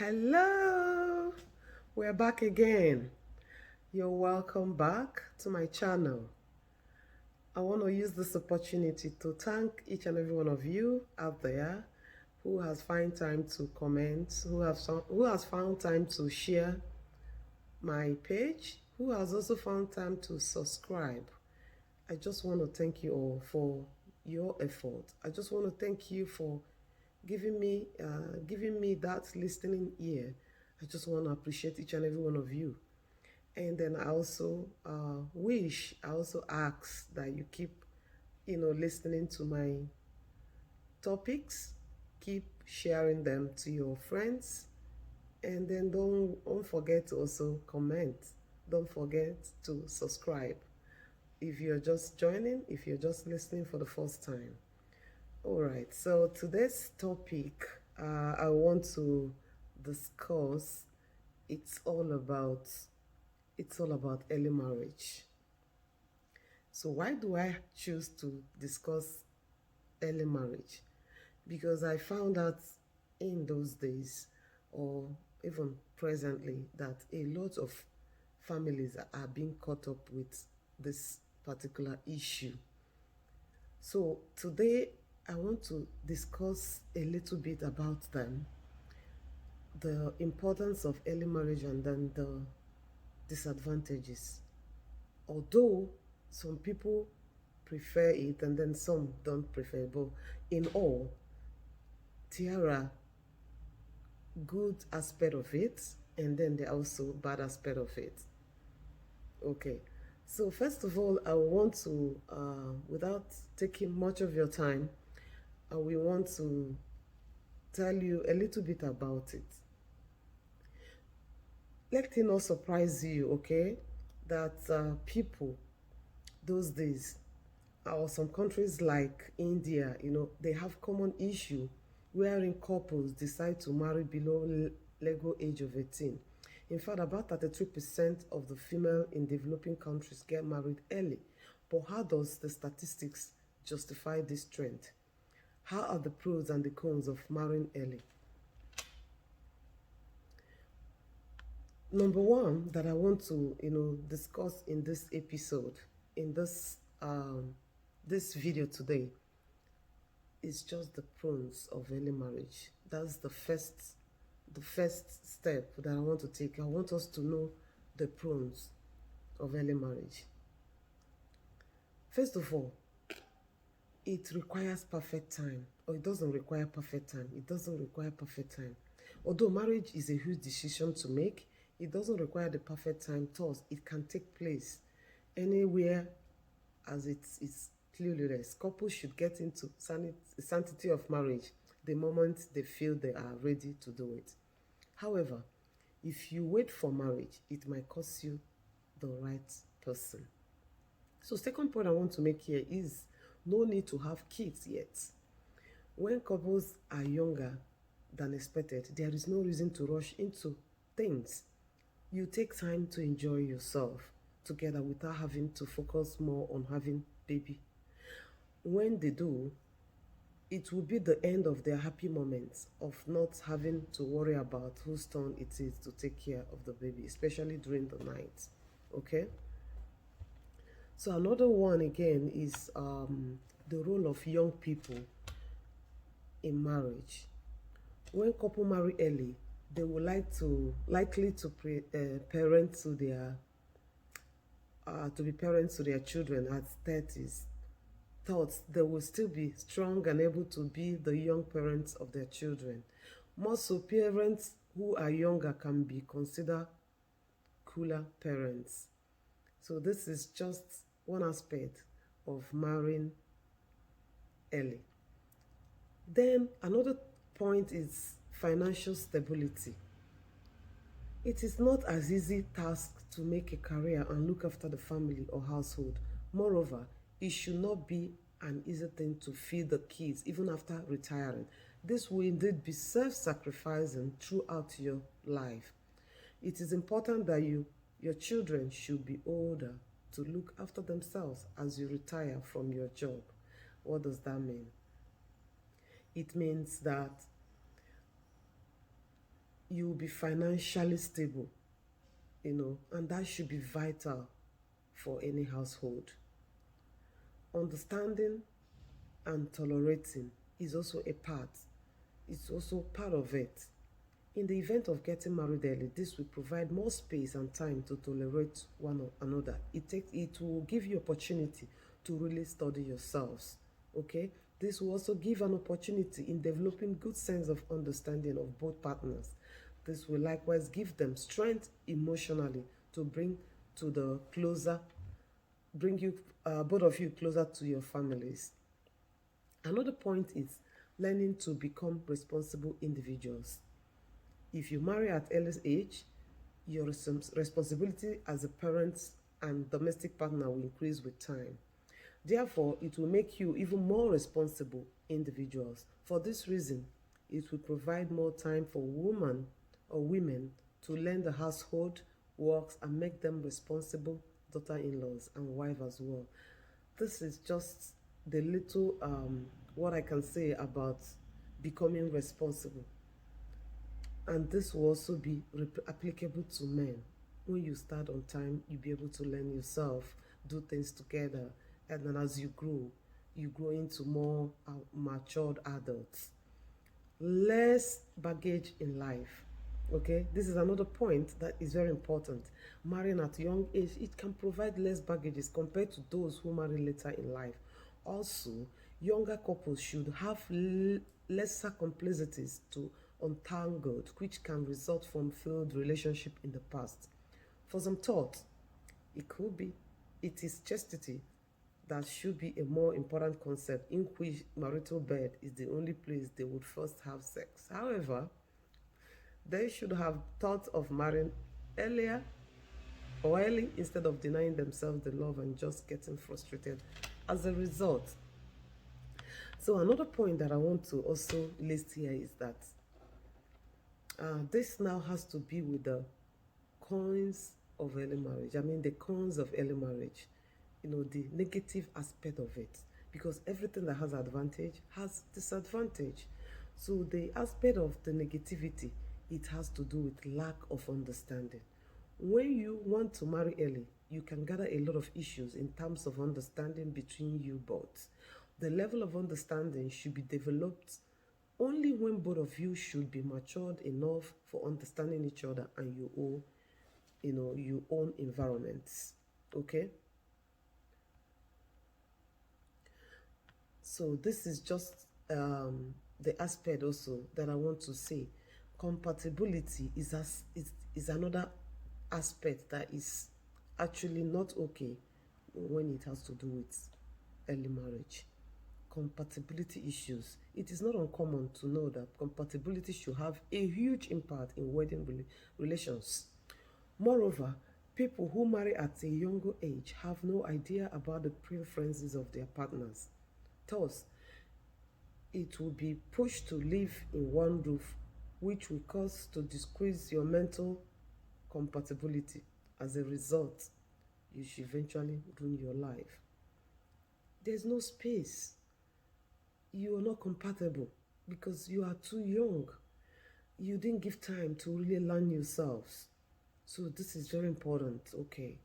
Hello, we're back again. You're welcome back to my channel. I want to use this opportunity to thank each and every one of you out there who has found time to comment, who has found time to share my page, who has also found time to subscribe. I just want to thank you all for your effort. I just want to thank you for giving me that listening ear. I just want to appreciate each and every one of you. And then I also I also ask that you keep, listening to my topics, keep sharing them to your friends, and then don't forget to also comment. Don't forget to subscribe. If you're just joining, if you're just listening for the first time. All right, so today's topic I want to discuss, it's all about it's all about early marriage. So why do I choose to discuss early marriage? Because I found out in those days, or even presently, that a lot of families are being caught up with this particular issue. So today I want to discuss a little bit about them, the importance of early marriage, and then the disadvantages. Although some people prefer it and then some don't prefer, but in all, there are good aspect of it and then there are also bad aspect of it. Okay, so first of all, I want to, without taking much of your time, we want to tell you a little bit about it. Let it not surprise you, okay, that people those days, or some countries like India, they have common issue wherein couples decide to marry below legal age of 18. In fact, about 33% of the female in developing countries get married early. But how does the statistics justify this trend? How are the pros and the cons of marrying early? Number one that I want to, discuss in this episode, in this video today, is just the pros of early marriage. That's the first step that I want to take. I want us to know the pros of early marriage. First of all, it requires perfect time, or it doesn't require perfect time. It doesn't require perfect time. Although marriage is a huge decision to make, it doesn't require the perfect time. Thus, it can take place anywhere as it is clearly less. Couples should get into sanctity of marriage the moment they feel they are ready to do it. However, if you wait for marriage, it might cost you the right person. So, second point I want to make here is no need to have kids yet. When couples are younger than expected, there is no reason to rush into things. You take time to enjoy yourself together without having to focus more on having baby. When they do, it will be the end of their happy moments of not having to worry about whose turn it is to take care of the baby, especially during the night. Okay? So another one again is the role of young people in marriage. When couple marry early, they will likely to parent to their to be parents to their children at 30s. Thoughts they will still be strong and able to be the young parents of their children. More so, parents who are younger can be considered cooler parents. So this is just one aspect of marrying early. Then another point is financial stability. It is not as easy task to make a career and look after the family or household. Moreover, it should not be an easy thing to feed the kids even after retiring. This will indeed be self-sacrificing throughout your life. It is important that your children should be older to look after themselves as you retire from your job. What does that mean? It means that you will be financially stable, and that should be vital for any household. Understanding and tolerating is also a part. It's also part of it. In the event of getting married early, this will provide more space and time to tolerate one another. It will give you opportunity to really study yourselves. Okay? This will also give an opportunity in developing good sense of understanding of both partners. This will likewise give them strength emotionally to bring to the closer, bring you both of you closer to your families. Another point is learning to become responsible individuals. If you marry at early age, your responsibility as a parent and domestic partner will increase with time. Therefore, it will make you even more responsible individuals. For this reason, it will provide more time for women or women to learn the household works and make them responsible daughter-in-laws and wives as well. This is just the little what I can say about becoming responsible. And this will also be applicable to men. When you start on time, you'll be able to learn yourself, do things together, and then as you grow into more matured adults. Less baggage in life. Okay, this is another point that is very important. Marrying at a young age, it can provide less baggages compared to those who marry later in life. Also, younger couples should have lesser complexities to untangled, which can result from failed relationship in the past. For some thought, it is chastity that should be a more important concept, in which marital bed is the only place they would first have sex. However, they should have thought of marrying earlier or early instead of denying themselves the love and just getting frustrated as a result. So another point that I want to also list here is that this now has to be with the cons of early marriage. I mean, the cons of early marriage, the negative aspect of it, because everything that has advantage has disadvantage. So the aspect of the negativity, it has to do with lack of understanding. When you want to marry early, you can gather a lot of issues in terms of understanding between you both. The level of understanding should be developed only when both of you should be matured enough for understanding each other and your own environments. Okay? So this is just the aspect also that I want to say. Compatibility is another aspect that is actually not okay when it has to do with early marriage. Compatibility issues. It is not uncommon to know that compatibility should have a huge impact in wedding relations. Moreover, people who marry at a younger age have no idea about the preferences of their partners. Thus, it will be pushed to live in one roof, which will cause to decrease your mental compatibility. As a result, you should eventually ruin your life. There's no space. You are not compatible because you are too young. You didn't give time to really learn yourselves. So this is very important, okay?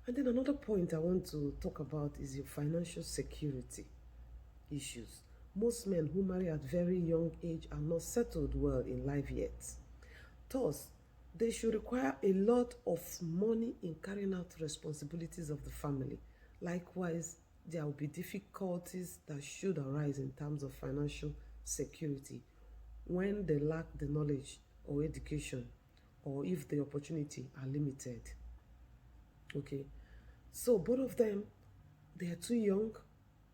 And then another point I want to talk about is your financial security issues. Most men who marry at very young age are not settled well in life yet. Thus, they should require a lot of money in carrying out responsibilities of the family. Likewise, there will be difficulties that should arise in terms of financial security when they lack the knowledge or education, or if the opportunity are limited. Okay, so both of them, they are too young.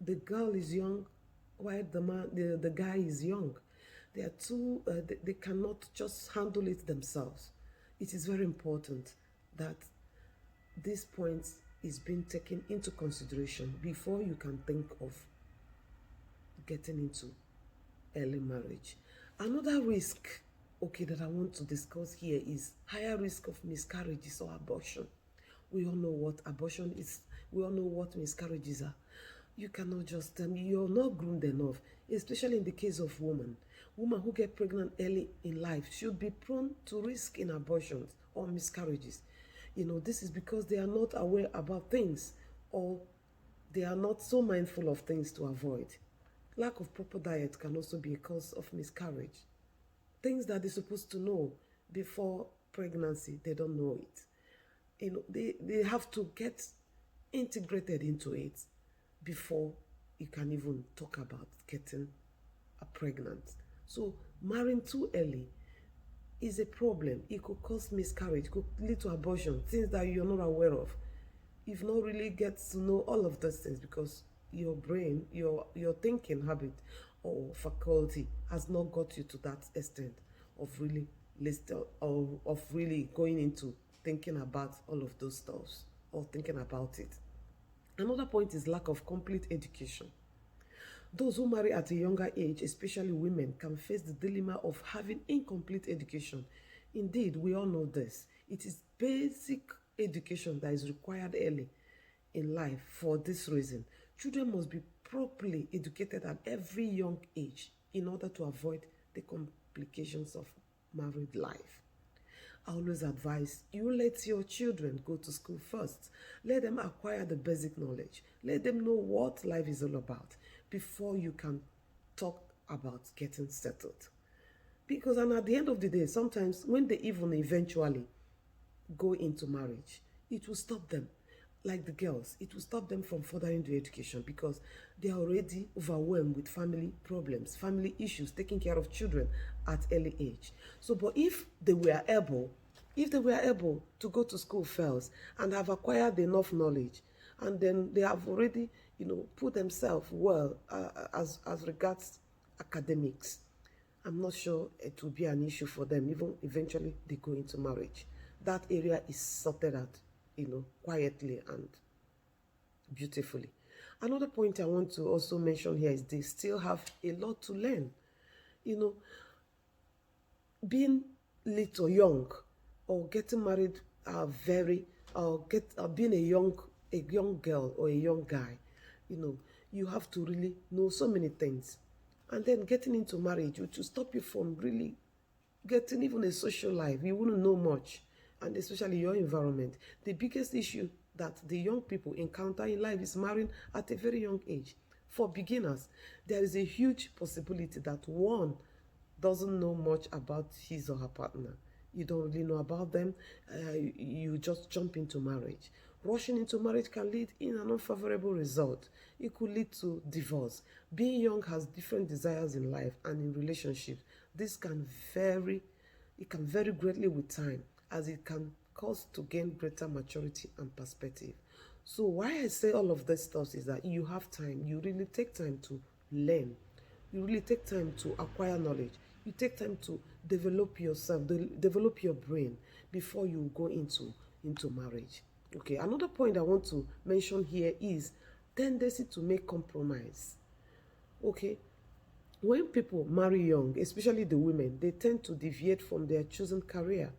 The girl is young, while the guy is young. They are too. They cannot just handle it themselves. It is very important that this point is being taken into consideration before you can think of getting into early marriage. Another risk, okay, that I want to discuss here is higher risk of miscarriages or abortion. We all know what abortion is. We all know what miscarriages are. You cannot just you're not groomed enough, especially in the case of women. Women who get pregnant early in life should be prone to risk in abortions or miscarriages. This is because they are not aware about things, or they are not so mindful of things to avoid. Lack of proper diet can also be a cause of miscarriage. Things that they're supposed to know before pregnancy, they don't know it. They have to get integrated into it before you can even talk about getting pregnant. So marrying too early is a problem. It could cause miscarriage, could lead to abortion, things that you're not aware of. You've not really get to know all of those things because your brain, your thinking habit or faculty has not got you to that extent of really list or of really going into thinking about all of those stuffs or thinking about it. Another point is lack of complete education. Those who marry at a younger age, especially women, can face the dilemma of having incomplete education. Indeed, we all know this. It is basic education that is required early in life for this reason. Children must be properly educated at every young age in order to avoid the complications of married life. I always advise you let your children go to school first. Let them acquire the basic knowledge. Let them know what life is all about before you can talk about getting settled. Because, and at the end of the day, sometimes when they even eventually go into marriage, it will stop them. Like the girls, it will stop them from furthering their education because they are already overwhelmed with family problems, family issues, taking care of children at early age. So, but if they were able to go to school first and have acquired enough knowledge, and then they have already, put themselves well as regards academics, I'm not sure it will be an issue for them, even eventually they go into marriage. That area is sorted out, quietly and beautifully. Another point I want to also mention here is they still have a lot to learn. You know, being little young or getting married very get being a young girl or a young guy, you have to really know so many things. And then getting into marriage which will stop you from really getting even a social life. You wouldn't know much, and especially your environment. The biggest issue that the young people encounter in life is marrying at a very young age. For beginners, there is a huge possibility that one doesn't know much about his or her partner. You don't really know about them. You just jump into marriage. Rushing into marriage can lead in an unfavorable result. It could lead to divorce. Being young has different desires in life and in relationships. This can vary. It can vary greatly with time, as it can cause to gain greater maturity and perspective. So why I say all of this stuff is that you have time. You really take time to learn. You really take time to acquire knowledge. You take time to develop yourself, develop your brain before you go into marriage. Okay, another point I want to mention here is tendency to make compromise. Okay, when people marry young, especially the women, they tend to deviate from their chosen career.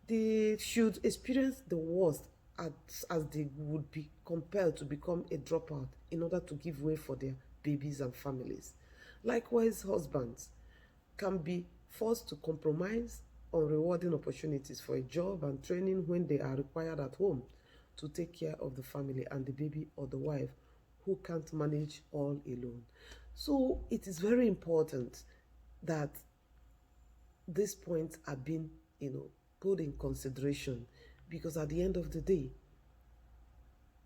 They should experience the worst as they would be compelled to become a dropout in order to give way for their babies and families. Likewise, husbands can be forced to compromise on rewarding opportunities for a job and training when they are required at home to take care of the family and the baby or the wife who can't manage all alone. So it is very important that these points are being, put in consideration, because at the end of the day,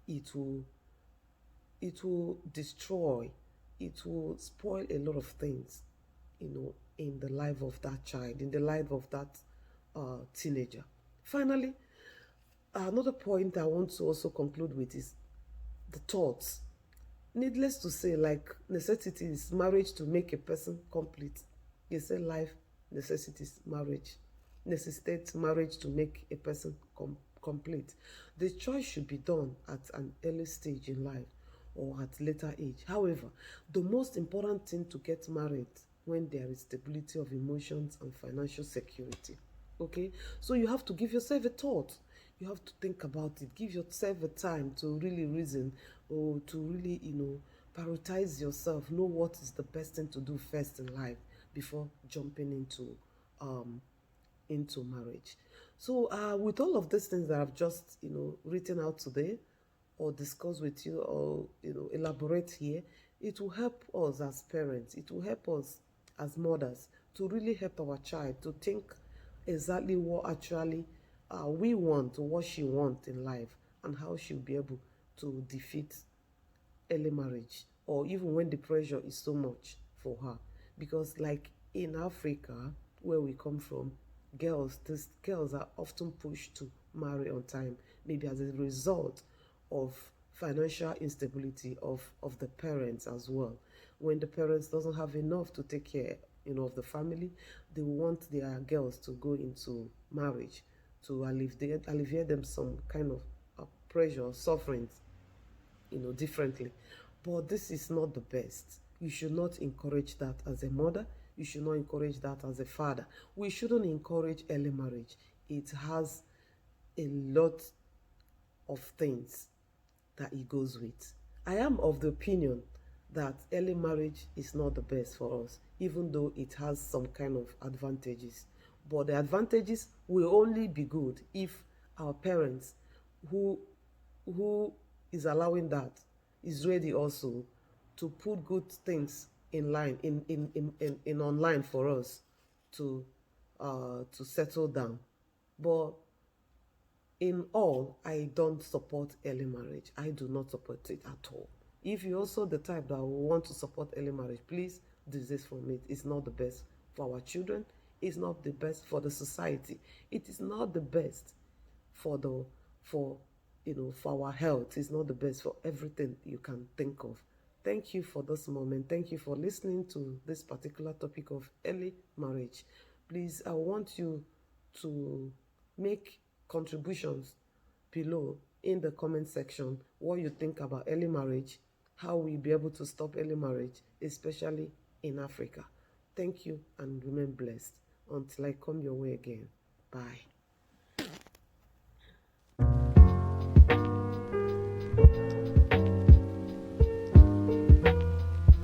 it will destroy, it will spoil a lot of things, in the life of that child, in the life of that teenager. Finally, another point I want to also conclude with is the thoughts. Needless to say, like necessity is marriage to make a person complete. You say life necessitates marriage to make a person complete. The choice should be done at an early stage in life or at later age. However, the most important thing to get married when there is stability of emotions and financial security. Okay, so you have to give yourself a thought. You have to think about it. Give yourself a time to really reason, or to really, prioritize yourself. Know what is the best thing to do first in life before jumping into marriage. So with all of these things that I've just written out today or discuss with you or elaborate here, it will help us as parents, it will help us as mothers to really help our child to think exactly what actually we want, what she wants in life, and how she'll be able to defeat early marriage, or even when the pressure is so much for her. Because like in Africa, where we come from, these girls are often pushed to marry on time, maybe as a result of financial instability of the parents as well. When the parents doesn't have enough to take care of the family, they want their girls to go into marriage to alleviate them some kind of pressure, sufferings, differently. But this is not the best. You should not encourage that as a mother. You should not encourage that as a father. We shouldn't encourage early marriage. It has a lot of things that it goes with. I am of the opinion that early marriage is not the best for us, even though it has some kind of advantages. But the advantages will only be good if our parents who who is allowing that is ready also to put good things in line in online for us to settle down. But in all, I don't support early marriage. I do not support it at all. If you're also the type that want to support early marriage, please desist from it. It's not the best for our children. It's not the best for the society. It is not the best for the for for our health. It's not the best for everything you can think of. Thank you for this moment. Thank you for listening to this particular topic of early marriage. Please, I want you to make contributions below in the comment section what you think about early marriage, how we'll be able to stop early marriage, especially in Africa. Thank you and remain blessed until I come your way again. Bye.